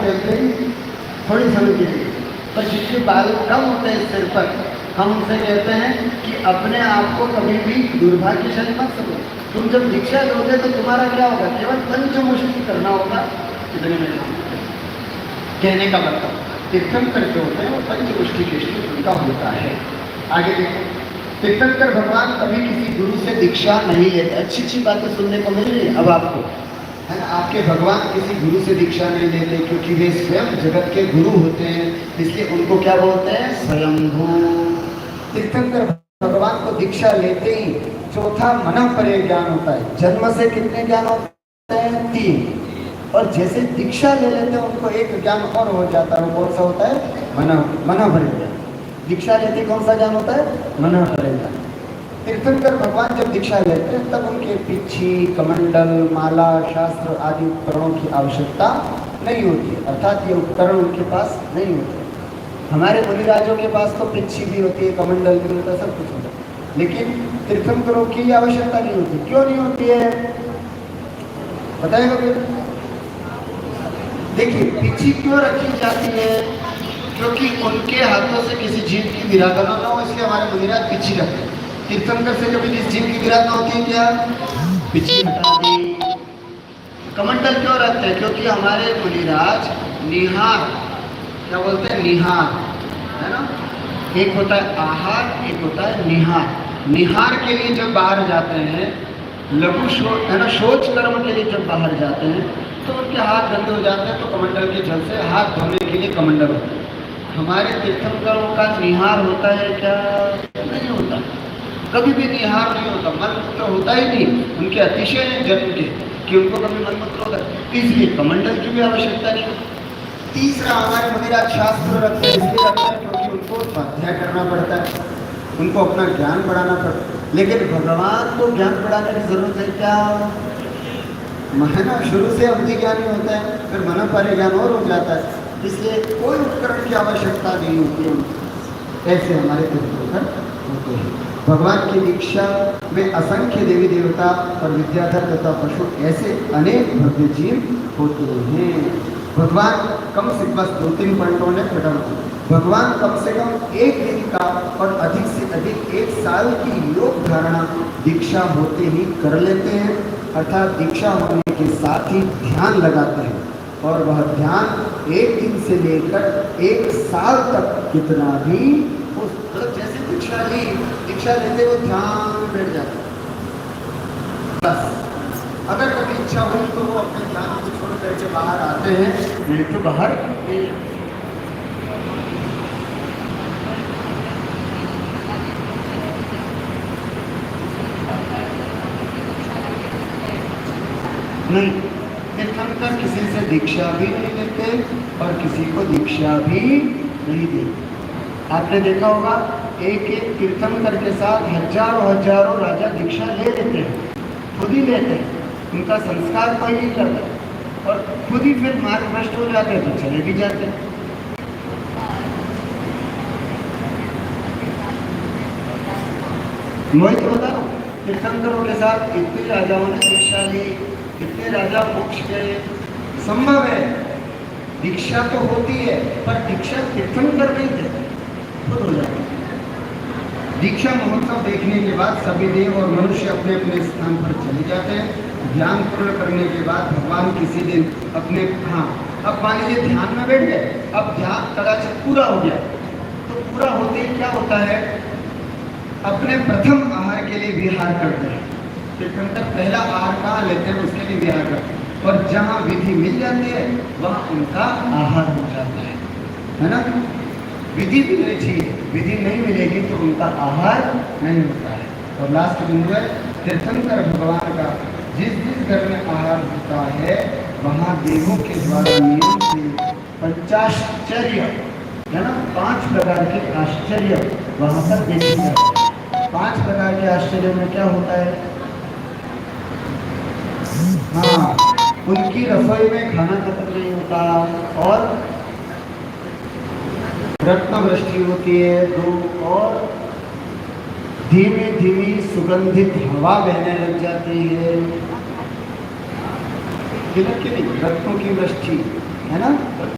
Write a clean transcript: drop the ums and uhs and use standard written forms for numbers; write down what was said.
देते हैं थोड़ी समय के लिए, पर जिसके बाल कम होते हैं सिर पर, हम उनसे कहते हैं कि अपने आप को कभी भी दुर्भाग्यशाली मत समझो। तुम जब दीक्षा लोगे तो तुम्हारा क्या होगा, केवल पंचमुष्टि करना होगा, इतने में कहने का मतलब तीर्थंकर जो होते हैं वो पंचमुष्टि के श्री उनका होता है। आगे देखो, तीर्थंकर भगवान कभी किसी गुरु से दीक्षा नहीं लेते। अच्छी अच्छी बातें सुनने को मिल रही है अब आपको, है ना। आपके भगवान किसी गुरु से दीक्षा नहीं लेते, क्योंकि वे स्वयं जगत के गुरु होते हैं, इसलिए उनको क्या बोलते हैं, स्वयंभू। तीर्थंकर भगवान को दीक्षा लेते ही चौथा मन परे ज्ञान होता है। जन्म से कितने ज्ञान होते हैं, 3, और जैसे दीक्षा ले लेते हैं उनको एक ज्ञान और हो जाता है। वो कौन सा होता है, मन परे ज्ञान। दीक्षा लेते कौन सा ज्ञान होता है, मन परे ज्ञान। तीर्थंकर भगवान जब दीक्षा लेते हैं तब उनके पिच्छी, कमंडल, माला, शास्त्र आदि उपकरणों की आवश्यकता नहीं होती है, अर्थात ये उपकरण उनके पास नहीं होते। हमारे मुनिराजों के पास तो पिच्छी भी होती है, कमंडल भी होता है, सब कुछ होता है, लेकिन तीर्थंकरों की आवश्यकता नहीं होती। क्यों नहीं होती है बताएगा फिर? देखिए, पिच्छी क्यों रखी जाती है, क्योंकि उनके हाथों से किसी जीव की विराधना ना हो, इसलिए हमारे मुनिराज पिच्छी रखते हैं। तीर्थंकर से कभी किसी जीव की विराधना होती है क्या, पिच्छी हटा दी। कमंडल क्यों रखते हैं, क्योंकि हमारे मुनिराज निहार, क्या बोलते हैं, निहार, है ना। एक होता है आहार, एक होता है निहार। निहार के लिए जब बाहर जाते हैं, लघु शोच, है ना, शौच कर्म के लिए जब बाहर जाते हैं तो उनके हाथ गंदे हो जाते हैं, तो कमंडल के जल से हाथ धोने के लिए कमंडल होता है। हमारे तीर्थंकरों का निहार होता है क्या, नहीं होता, कभी भी निहार नहीं होता, मन तो होता ही नहीं। उनके अतिशय है जन्म के कि उनको कभी मन मूत्र होता है, इसलिए कमंडल की भी आवश्यकता नहीं। तीसरा, हमारे मुनिराज शास्त्र रखते हैं, इसलिए रखते हैं क्योंकि उनको स्वाध्याय करना पड़ता है, उनको अपना ज्ञान बढ़ाना पड़ता है। लेकिन भगवान को ज्ञान बढ़ाने की जरूरत है क्या, है ना, शुरू से अवधि ज्ञानी होता है, फिर मन परे ज्ञान और हो जाता है, इसलिए कोई उपकरण की आवश्यकता नहीं होती है। ऐसे हमारे तीर्थंकर होते हैं। भगवान की दीक्षा में असंख्य देवी देवता और विद्याधर तथा पशु ऐसे अनेक भव्य जीव होते हैं। भगवान कम से बस 2-3 पॉइंटों ने खत्म। भगवान कम से कम एक दिन का और अधिक से अधिक 1 साल की योग धारणा दीक्षा होते ही कर लेते हैं, अर्थात दीक्षा होने के साथ ही ध्यान लगाते हैं, और वह ध्यान 1 दिन से लेकर 1 साल तक कितना भी, मतलब जैसे दीक्षा लेते वो ध्यान बैठ जाता है। बस अगर कभी इच्छा हुई तो वो अपने ध्यान को छोड़ करके बाहर आते हैं, नहीं तो बाहर नहीं। तीर्थंकर किसी से दीक्षा भी नहीं लेते और किसी को दीक्षा भी नहीं देते। आपने देखा होगा, एक एक तीर्थंकर के साथ हजारों राजा दीक्षा ले लेते हैं, खुद ही लेते हैं, उनका संस्कार कोई नहीं करता, और खुद ही फिर मार्ग भ्रष्ट हो जाते हैं तो चले भी जाते हैं। वही तो बता रहा हूँ, तीर्थंकरों के साथ इतने राजाओं ने दीक्षा ली, इतने राजा मोक्ष गए। संभव है, दीक्षा तो होती है, पर दीक्षा तीर्थंकर नहीं देते, खुद हो जाती है। दीक्षा महोत्सव देखने के बाद सभी देव और मनुष्य अपने अपने स्थान पर चले जाते हैं। ध्यान पूर्ण करने के बाद भगवान किसी दिन अपने, अब मान लीजिए ध्यान में बैठ गए, अब ध्यान कदाचित पूरा हो गया, तो पूरा होते ही क्या होता है, अपने प्रथम आहार के लिए विहार करते हैं। तीर्थंकर पहला आहार कहाँ लेते हैं, उसके लिए विहार करते हैं, और जहाँ विधि मिल जाती है वहाँ उनका आहार हो जाता है ना। विधि मिलनी चाहिए, विधि नहीं मिलेगी तो उनका आहार नहीं होता है। और लास्ट बिंदु है तीर्थंकर भगवान का जिस जिस घर में आहार होता है वहाँ देवों के द्वारा नियम से पंचाश्चर्य, है ना, 5 प्रकार के आश्चर्य वहाँ पर देखे जाते हैं। 5 प्रकार के आश्चर्य में क्या होता है, उनकी रसोई में खाना खत्म नहीं होता, और रत्न वृष्टि होती है, धूप, और धीमी धीमी सुगंधित हवा बहने लग जाती है, रत्नों की वृष्टि, है ना।